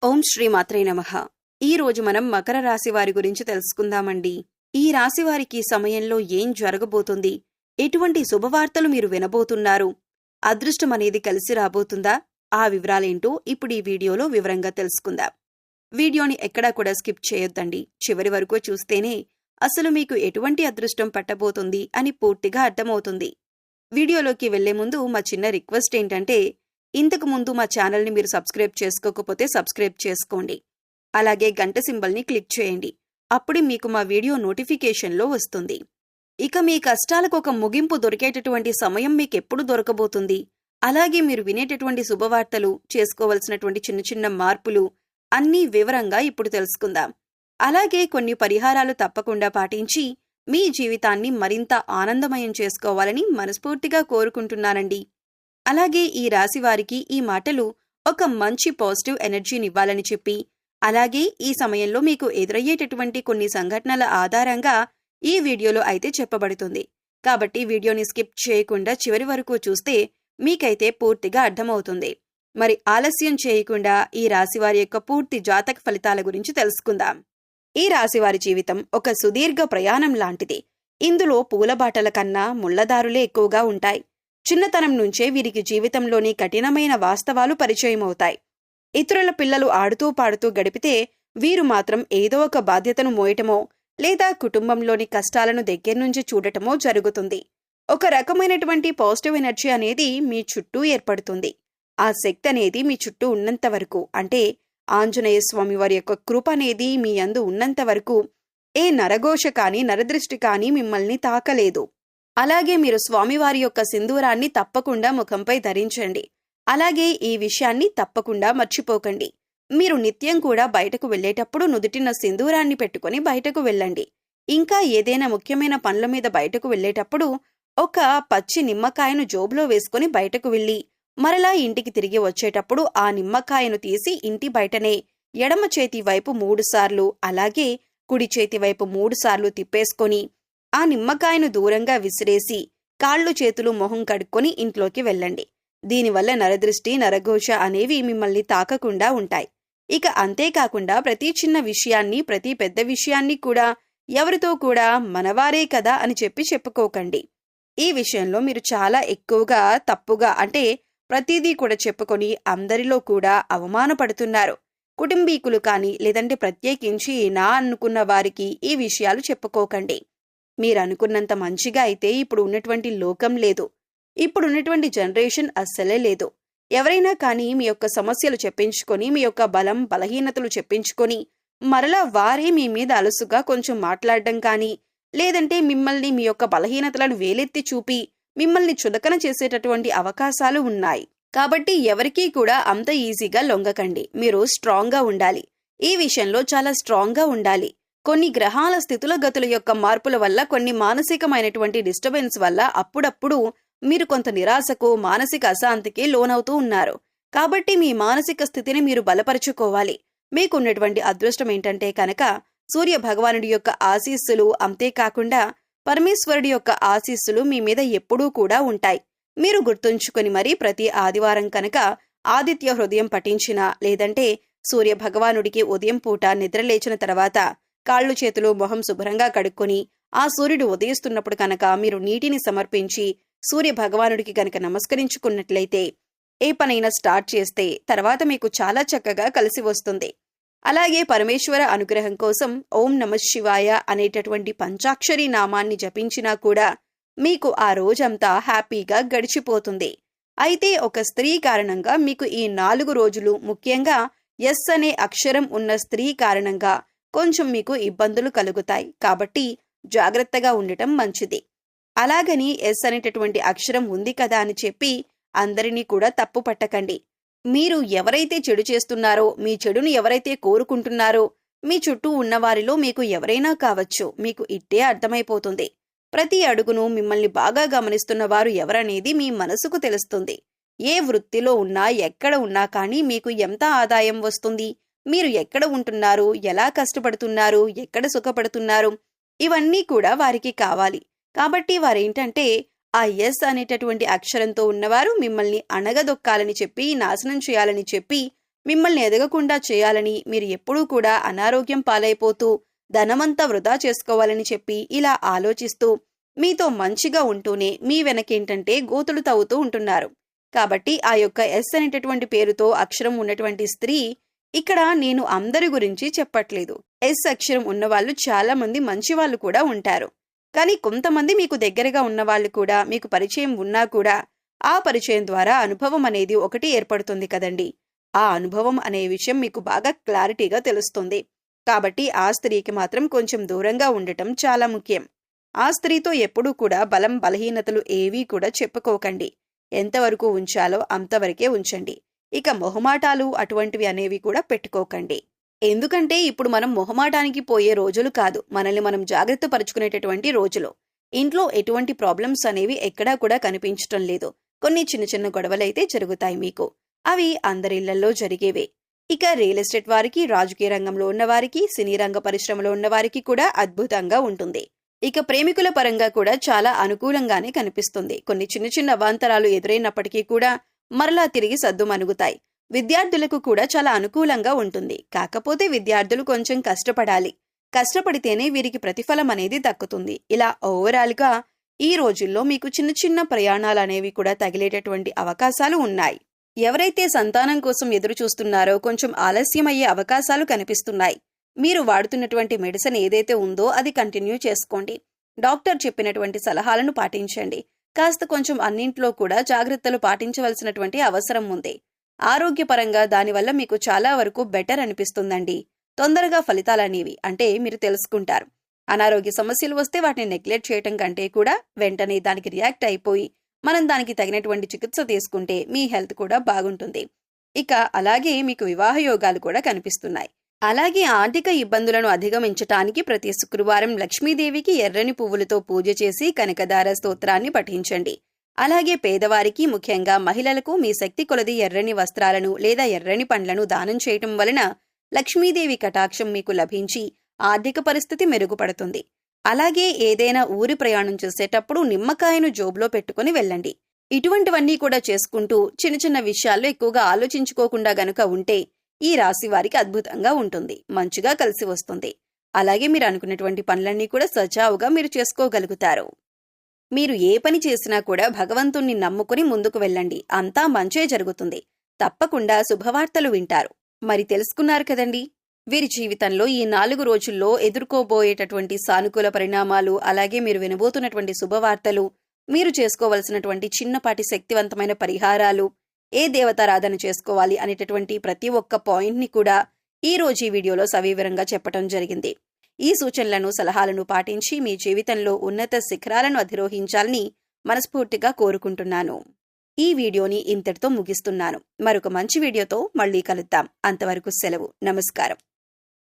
ఓం శ్రీ మాత్రే నమః. ఈ రోజు మనం మకర రాశి వారి గురించి తెలుసుకుందామండి. ఈ రాశి వారికి సమయంలో ఏం జరగబోతుంది, ఎటువంటి శుభవార్తలు మీరు వినబోతున్నారు, అదృష్టం అనేది కలిసి రాబోతుందా, ఆ వివరాలేంటో ఇప్పుడు ఈ వీడియోలో వివరంగా తెలుసుకుందాం. వీడియోని ఎక్కడా కూడా స్కిప్ చేయొద్దండి. చివరి వరకు చూస్తేనే అసలు మీకు ఎటువంటి అదృష్టం పట్టబోతుంది అని పూర్తిగా అర్థమవుతుంది. వీడియోలోకి వెళ్లే ముందు మా చిన్న రిక్వెస్ట్ ఏంటంటే, ఇంతకు ముందు మా ఛానల్ని మీరు సబ్స్క్రైబ్ చేసుకోకపోతే సబ్స్క్రైబ్ చేసుకోండి. అలాగే గంట సింబల్ని క్లిక్ చేయండి. అప్పుడు మీకు మా వీడియో నోటిఫికేషన్లో వస్తుంది. ఇక మీ కష్టాలకు ఒక ముగింపు దొరికేటటువంటి సమయం మీకెప్పుడు దొరకబోతుంది, అలాగే మీరు వినేటటువంటి శుభవార్తలు, చేసుకోవలసినటువంటి చిన్న చిన్న మార్పులు అన్నీ వివరంగా ఇప్పుడు తెలుసుకుందాం. అలాగే కొన్ని పరిహారాలు తప్పకుండా పాటించి మీ జీవితాన్ని మరింత ఆనందమయం చేసుకోవాలని మనస్ఫూర్తిగా కోరుకుంటున్నానండి. అలాగే ఈ రాశి వారికి ఈ మాటలు ఒక మంచి పాజిటివ్ ఎనర్జీనివ్వాలని చెప్పి, అలాగే ఈ సమయంలో మీకు ఎదురయ్యేటటువంటి కొన్ని సంఘటనల ఆధారంగా ఈ వీడియోలో అయితే చెప్పబడుతుంది. కాబట్టి వీడియోని స్కిప్ చేయకుండా చివరి వరకు చూస్తే మీకైతే పూర్తిగా అర్థమవుతుంది. మరి ఆలస్యం చేయకుండా ఈ రాశివారి యొక్క పూర్తి జాతక ఫలితాల గురించి తెలుసుకుందాం. ఈ రాశివారి జీవితం ఒక సుదీర్ఘ ప్రయాణం లాంటిది. ఇందులో పూలబాటల కన్నా ముళ్లదారులే ఎక్కువగా ఉంటాయి. చిన్నతనం నుంచే వీరికి జీవితంలోని కఠినమైన వాస్తవాలు పరిచయమవుతాయి. ఇతరుల పిల్లలు ఆడుతూ పాడుతూ గడిపితే వీరు మాత్రం ఏదో ఒక బాధ్యతను మోయటమో లేదా కుటుంబంలోని కష్టాలను దగ్గర్నుంచి చూడటమో జరుగుతుంది. ఒక రకమైనటువంటి పాజిటివ్ ఎనర్జీ అనేది మీ చుట్టూ ఏర్పడుతుంది. ఆ శక్తి అనేది మీ చుట్టూ ఉన్నంత వరకు, అంటే ఆంజనేయ స్వామి వారి యొక్క కృప అనేది మీ యందు ఉన్నంత వరకు ఏ నరఘోష కానీ నరదృష్టి కానీ మిమ్మల్ని తాకలేదు. అలాగే మీరు స్వామివారి యొక్క సింధూరాన్ని తప్పకుండా ముఖంపై ధరించండి. అలాగే ఈ విషయాన్ని తప్పకుండా మర్చిపోకండి. మీరు నిత్యం కూడా బయటకు వెళ్లేటప్పుడు నుదుటిన సింధూరాన్ని పెట్టుకుని బయటకు వెళ్ళండి. ఇంకా ఏదైనా ముఖ్యమైన పనుల మీద బయటకు వెళ్లేటప్పుడు ఒక పచ్చి నిమ్మకాయను జోబులో వేసుకుని బయటకు వెళ్లి మరలా ఇంటికి తిరిగి వచ్చేటప్పుడు ఆ నిమ్మకాయను తీసి ఇంటి బయటనే ఎడమ చేతి వైపు 3 సార్లు, అలాగే కుడి చేతి వైపు 3 సార్లు తిప్పేసుకొని ఆ నిమ్మకాయను దూరంగా విసిరేసి కాళ్ళు చేతులు మొహం కడుక్కొని ఇంట్లోకి వెళ్ళండి. దీనివల్ల నరదృష్టి నరఘోష అనేవి మిమ్మల్ని తాకకుండా ఉంటాయి. ఇక అంతేకాకుండా ప్రతి చిన్న విషయాన్ని, ప్రతి పెద్ద విషయాన్ని కూడా ఎవరితో కూడా మనవారే కదా అని చెప్పుకోకండి. ఈ విషయంలో మీరు చాలా ఎక్కువగా తప్పుగా, అంటే ప్రతిదీ కూడా చెప్పుకొని అందరిలో కూడా అవమానపడుతున్నారు. కుటుంబీకులు కానీ లేదంటే ప్రత్యేకించి నా అనుకున్న వారికి ఈ విషయాలు చెప్పుకోకండి. మీరు అనుకున్నంత మంచిగా అయితే ఇప్పుడు ఉన్నటువంటి లోకం లేదు. ఇప్పుడున్నటువంటి జనరేషన్ అస్సలే లేదు. ఎవరైనా కానీ మీ యొక్క సమస్యలు చెప్పించుకొని, మీ యొక్క బలం బలహీనతలు చెప్పించుకొని మరలా వారే మీ మీద అలుసుగా కొంచెం మాట్లాడడం కానీ, లేదంటే మిమ్మల్ని మీ యొక్క బలహీనతలను వేలెత్తి చూపి మిమ్మల్ని చులకన చేసేటటువంటి అవకాశాలు ఉన్నాయి. కాబట్టి ఎవరికీ కూడా అంత ఈజీగా లొంగకండి. మీరు స్ట్రాంగ్గా ఉండాలి. ఈ విషయంలో చాలా స్ట్రాంగ్గా ఉండాలి. కొన్ని గ్రహాల స్థితుల గతుల యొక్క మార్పుల వల్ల, కొన్ని మానసికమైనటువంటి డిస్టర్బెన్స్ వల్ల అప్పుడప్పుడు మీరు కొంత నిరాశకు, మానసిక అశాంతికి లోనవుతూ ఉన్నారు. కాబట్టి మీ మానసిక స్థితిని మీరు బలపరుచుకోవాలి. మీకున్నటువంటి అదృష్టం ఏంటంటే కనుక సూర్య భగవానుడి యొక్క ఆశీస్సులు, అంతేకాకుండా పరమేశ్వరుడి యొక్క ఆశీస్సులు మీ మీద ఎప్పుడూ కూడా ఉంటాయి. మీరు గుర్తుంచుకొని మరీ ప్రతి ఆదివారం కనుక ఆదిత్య హృదయం పఠించినా, లేదంటే సూర్య భగవానుడికి ఉదయం పూట నిద్రలేచిన తర్వాత కాళ్ళు చేతులు మొహం శుభ్రంగా కడుక్కొని ఆ సూర్యుడు ఉదయిస్తున్నప్పుడు కనుక మీరు నీటిని సమర్పించి సూర్య భగవానుడికి కనుక నమస్కరించుకున్నట్లయితే ఏ పనైనా స్టార్ట్ చేస్తే తర్వాత మీకు చాలా చక్కగా కలిసి వస్తుంది. అలాగే పరమేశ్వర అనుగ్రహం కోసం ఓం నమః శివాయ అనేటటువంటి పంచాక్షరి నామాన్ని జపించినా కూడా మీకు ఆ రోజంతా హ్యాపీగా గడిచిపోతుంది. అయితే ఒక స్త్రీ కారణంగా మీకు ఈ 4 రోజులు, ముఖ్యంగా ఎస్ అనే అక్షరం ఉన్న స్త్రీ కారణంగా కొంచెం మీకు ఇబ్బందులు కలుగుతాయి. కాబట్టి జాగ్రత్తగా ఉండటం మంచిది. అలాగని ఎస్ అనేటటువంటి అక్షరం ఉంది కదా అని చెప్పి అందరినీ కూడా తప్పు పట్టకండి. మీరు ఎవరైతే చెడు చేస్తున్నారో, మీ చెడును ఎవరైతే కోరుకుంటున్నారో, మీ చుట్టూ ఉన్నవారిలో మీకు ఎవరైనా కావచ్చు, మీకు ఇట్టే అర్థమైపోతుంది. ప్రతి అడుగును మిమ్మల్ని బాగా గమనిస్తున్న వారు ఎవరనేది మీ మనసుకు తెలుస్తుంది. ఏ వృత్తిలో ఉన్నా, ఎక్కడ ఉన్నా కానీ మీకు ఎంత ఆదాయం వస్తుంది, మీరు ఎక్కడ ఉంటున్నారు, ఎలా కష్టపడుతున్నారు, ఎక్కడ సుఖపడుతున్నారు, ఇవన్నీ కూడా వారికి కావాలి. కాబట్టి వారేంటంటే ఆ ఎస్ అనేటటువంటి అక్షరంతో ఉన్నవారు మిమ్మల్ని అణగదొక్కాలని చెప్పి, నాశనం చేయాలని చెప్పి మిమ్మల్ని ఎదగకుండా చేయాలని, మీరు ఎప్పుడూ కూడా అనారోగ్యం పాలైపోతూ ధనమంతా వృధా చేసుకోవాలని చెప్పి ఇలా ఆలోచిస్తూ మీతో మంచిగా ఉంటూనే మీ వెనకేంటంటే గోతులు తవ్వుతూ ఉంటున్నారు. కాబట్టి ఆ యొక్క ఎస్ అనేటటువంటి పేరుతో అక్షరం ఉన్నటువంటి స్త్రీ ఇక్కడ నేను అందరి గురించి చెప్పట్లేదు. ఎస్ అక్షరం ఉన్నవాళ్ళు చాలా మంది మంచి వాళ్ళు కూడా ఉంటారు. కానీ కొంతమంది మీకు దగ్గరగా ఉన్నవాళ్ళు కూడా, మీకు పరిచయం ఉన్నా కూడా ఆ పరిచయం ద్వారా అనుభవం అనేది ఒకటి ఏర్పడుతుంది కదండి. ఆ అనుభవం అనే విషయం మీకు బాగా క్లారిటీగా తెలుస్తుంది. కాబట్టి ఆ స్త్రీకి మాత్రం కొంచెం దూరంగా ఉండటం చాలా ముఖ్యం. ఆ స్త్రీతో ఎప్పుడూ కూడా బలం బలహీనతలు ఏవీ కూడా చెప్పుకోకండి. ఎంతవరకు ఉంచాలో అంతవరకే ఉంచండి. ఇక మొహమాటాలు అటువంటివి అనేవి కూడా పెట్టుకోకండి. ఎందుకంటే ఇప్పుడు మనం మొహమాటానికి పోయే రోజులు కాదు, మనల్ని మనం జాగ్రత్త పరుచుకునేటటువంటి రోజులు. ఇంట్లో ఎటువంటి ప్రాబ్లమ్స్ అనేవి ఎక్కడా కూడా కనిపించటం లేదు. కొన్ని చిన్న చిన్న గొడవలైతే జరుగుతాయి మీకు. అవి అందరిళ్లలో జరిగేవే. ఇక రియల్ ఎస్టేట్ వారికి, రాజకీయ రంగంలో ఉన్నవారికి, సినీ రంగ పరిశ్రమలో ఉన్నవారికి కూడా అద్భుతంగా ఉంటుంది. ఇక ప్రేమికుల పరంగా కూడా చాలా అనుకూలంగానే కనిపిస్తుంది. కొన్ని చిన్న చిన్న అవాంతరాలు ఎదురైనప్పటికీ కూడా మరలా తిరిగి సద్దుమణుగుతాయి. విద్యార్థులకు కూడా చాలా అనుకూలంగా ఉంటుంది. కాకపోతే విద్యార్థులు కొంచెం కష్టపడాలి. కష్టపడితేనే వీరికి ప్రతిఫలం అనేది దక్కుతుంది. ఇలా ఓవరాల్ గా ఈ రోజుల్లో మీకు చిన్న చిన్న ప్రయాణాలు అనేవి కూడా తగిలేటటువంటి అవకాశాలు ఉన్నాయి. ఎవరైతే సంతానం కోసం ఎదురు చూస్తున్నారో కొంచెం ఆలస్యమయ్యే అవకాశాలు కనిపిస్తున్నాయి. మీరు వాడుతున్నటువంటి మెడిసిన్ ఏదైతే ఉందో అది కంటిన్యూ చేసుకోండి. డాక్టర్ చెప్పినటువంటి సలహాలను పాటించండి. కాస్త కొంచెం అన్నింట్లో కూడా జాగ్రత్తలు పాటించవలసినటువంటి అవసరం ఉంది. ఆరోగ్యపరంగా దానివల్ల మీకు చాలా వరకు బెటర్ అనిపిస్తుందండి. తొందరగా ఫలితాలనేవి అంటే మీరు తెలుసుకుంటారు. అనారోగ్య సమస్యలు వస్తే వాటిని నెగ్లెక్ట్ చేయటం కంటే కూడా వెంటనే దానికి రియాక్ట్ అయిపోయి మనం దానికి తగినటువంటి చికిత్స తీసుకుంటే మీ హెల్త్ కూడా బాగుంటుంది. ఇక అలాగే మీకు వివాహ యోగాలు కూడా కనిపిస్తున్నాయి. అలాగే ఆర్థిక ఇబ్బందులను అధిగమించటానికి ప్రతి శుక్రవారం లక్ష్మీదేవికి ఎర్రని పువ్వులతో పూజ చేసి కనకదార స్తోత్రాన్ని పఠించండి. అలాగే పేదవారికి, ముఖ్యంగా మహిళలకు మీ శక్తి కొలది ఎర్రని వస్త్రాలను లేదా ఎర్రని పండ్లను దానం చేయటం వలన లక్ష్మీదేవి కటాక్షం మీకు లభించి ఆర్థిక పరిస్థితి మెరుగుపడుతుంది. అలాగే ఏదైనా ఊరి ప్రయాణం చేసేటప్పుడు నిమ్మకాయను జోబులో పెట్టుకుని వెళ్ళండి. ఇటువంటివన్నీ కూడా చేసుకుంటూ చిన్న చిన్న విషయాల్లో ఎక్కువగా ఆలోచించుకోకుండా గనుక ఉంటే ఈ రాశి వారికి అద్భుతంగా ఉంటుంది. మంచిగా కలిసి వస్తుంది. అలాగే మీరు అనుకున్నటువంటి పనులన్నీ కూడా సజావుగా మీరు చేసుకోగలుగుతారు. మీరు ఏ పని చేసినా కూడా భగవంతుణ్ణి నమ్ముకుని ముందుకు వెళ్ళండి. అంతా మంచే జరుగుతుంది. తప్పకుండా శుభవార్తలు వింటారు. మరి తెలుసుకున్నారు కదండి, వీరి జీవితంలో ఈ 4 రోజుల్లో ఎదుర్కోబోయేటటువంటి సానుకూల పరిణామాలు, అలాగే మీరు వినబోతున్నటువంటి శుభవార్తలు, మీరు చేసుకోవలసినటువంటి చిన్నపాటి శక్తివంతమైన పరిహారాలు, ఏ దేవతారాధన చేసుకోవాలి అనేటటువంటి ప్రతి ఒక్క పాయింట్ని కూడా ఈ రోజు ఈ వీడియోలో సవివరంగా చెప్పటం జరిగింది. ఈ సూచనలను, సలహాలను పాటించి మీ జీవితంలో ఉన్నత శిఖరాలను అధిరోహించాలని మనస్ఫూర్తిగా కోరుకుంటున్నాను. ఈ వీడియోని ఇంతటితో ముగిస్తున్నాను. మరొక మంచి వీడియోతో మళ్ళీ కలుద్దాం. అంతవరకు సెలవు. నమస్కారం.